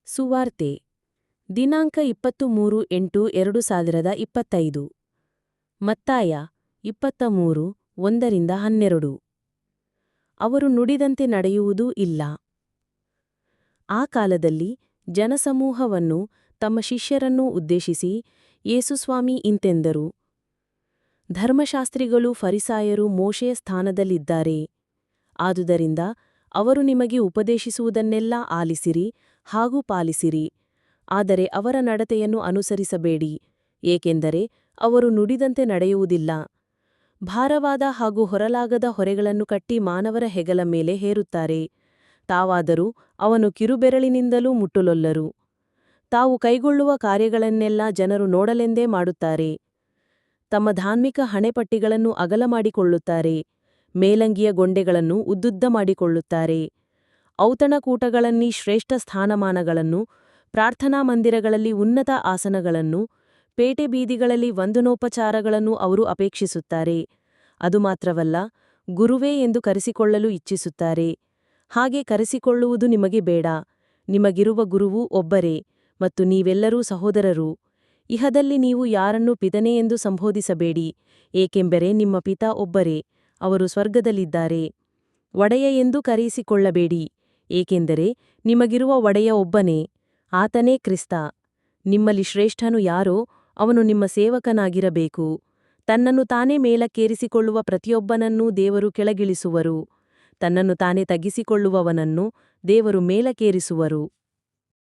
ಸುವಾರ್ತೆ ದಿನಾಂಕ 23/8/2025 ಮತ್ತಾಯ 23:1-12 ಅವರು ನುಡಿದಂತೆ ನಡೆಯುವುದೂ ಇಲ್ಲ. ಆ ಕಾಲದಲ್ಲಿ ಜನಸಮೂಹವನ್ನು ತಮ್ಮ ಶಿಷ್ಯರನ್ನು ಉದ್ದೇಶಿಸಿ ಯೇಸು ಸ್ವಾಮಿ ಇಂತೆಂದರು, ಧರ್ಮಶಾಸ್ತ್ರಿಗಳೂ ಫರಿಸಾಯರೂ ಮೋಶೆಯ ಸ್ಥಾನದಲ್ಲಿದ್ದಾರೆ. ಆದುದರಿಂದ ಅವರು ನಿಮಗೆ ಉಪದೇಶಿಸುವುದನ್ನೆಲ್ಲ ಆಲಿಸಿರಿ ಹಾಗೂ ಪಾಲಿಸಿರಿ. ಆದರೆ ಅವರ ನಡತೆಯನ್ನು ಅನುಸರಿಸಬೇಡಿ, ಏಕೆಂದರೆ ಅವರು ನುಡಿದಂತೆ ನಡೆಯುವುದಿಲ್ಲ. ಭಾರವಾದ ಹಾಗೂ ಹೊರಲಾಗದ ಹೊರೆಗಳನ್ನು ಕಟ್ಟಿ ಮಾನವರ ಹೆಗಲ ಮೇಲೆ ಹೇರುತ್ತಾರೆ. ತಾವಾದರೂ ಅವನು ಕಿರುಬೆರಳಿನಿಂದಲೂ ಮುಟ್ಟಲೊಲ್ಲರು. ತಾವು ಕೈಗೊಳ್ಳುವ ಕಾರ್ಯಗಳನ್ನೆಲ್ಲ ಜನರು ನೋಡಲೆಂದೇ ಮಾಡುತ್ತಾರೆ. ತಮ್ಮ ಧಾರ್ಮಿಕ ಹಣೆಪಟ್ಟಿಗಳನ್ನು ಅಗಲ ಮಾಡಿಕೊಳ್ಳುತ್ತಾರೆ, ಮೇಲಂಗಿಯ ಗೊಂಡೆಗಳನ್ನು ಉದ್ದುದ್ದ ಮಾಡಿಕೊಳ್ಳುತ್ತಾರೆ. ಔತಣಕೂಟಗಳಲ್ಲಿ ಶ್ರೇಷ್ಠ ಸ್ಥಾನಮಾನಗಳನ್ನು, ಪ್ರಾರ್ಥನಾ ಮಂದಿರಗಳಲ್ಲಿ ಉನ್ನತ ಆಸನಗಳನ್ನು, ಪೇಟೆ ಬೀದಿಗಳಲ್ಲಿ ವಂದನೋಪಚಾರಗಳನ್ನು ಅವರು ಅಪೇಕ್ಷಿಸುತ್ತಾರೆ. ಅದು ಮಾತ್ರವಲ್ಲ, ಗುರುವೇ ಎಂದು ಕರೆಸಿಕೊಳ್ಳಲು ಇಚ್ಛಿಸುತ್ತಾರೆ. ಹಾಗೆ ಕರೆಸಿಕೊಳ್ಳುವುದು ನಿಮಗೆ ಬೇಡ. ನಿಮಗಿರುವ ಗುರುವು ಒಬ್ಬರೇ, ಮತ್ತು ನೀವೆಲ್ಲರೂ ಸಹೋದರರು. ಇಹದಲ್ಲಿ ನೀವು ಯಾರನ್ನೂ ಪಿತನೇ ಎಂದು ಸಂಬೋಧಿಸಬೇಡಿ, ಏಕೆಂದರೆ ನಿಮ್ಮ ಪಿತಾ ಒಬ್ಬರೇ, ಅವರು ಸ್ವರ್ಗದಲ್ಲಿದ್ದಾರೆ. ಒಡೆಯ ಎಂದು ಕರೆಯಿಸಿಕೊಳ್ಳಬೇಡಿ, ಏಕೆಂದರೆ ನಿಮಗಿರುವ ಒಡೆಯ ಒಬ್ಬನೇ, ಆತನೇ ಕ್ರಿಸ್ತ. ನಿಮ್ಮಲ್ಲಿ ಶ್ರೇಷ್ಠನು ಯಾರೋ ಅವನು ನಿಮ್ಮ ಸೇವಕನಾಗಿರಬೇಕು. ತನ್ನನ್ನು ತಾನೇ ಮೇಲಕ್ಕೇರಿಸಿಕೊಳ್ಳುವ ಪ್ರತಿಯೊಬ್ಬನನ್ನೂ ದೇವರು ಕೆಳಗಿಳಿಸುವರು, ತನ್ನನ್ನು ತಾನೇ ತಗ್ಗಿಸಿಕೊಳ್ಳುವವನನ್ನು ದೇವರು ಮೇಲಕ್ಕೇರಿಸುವರು.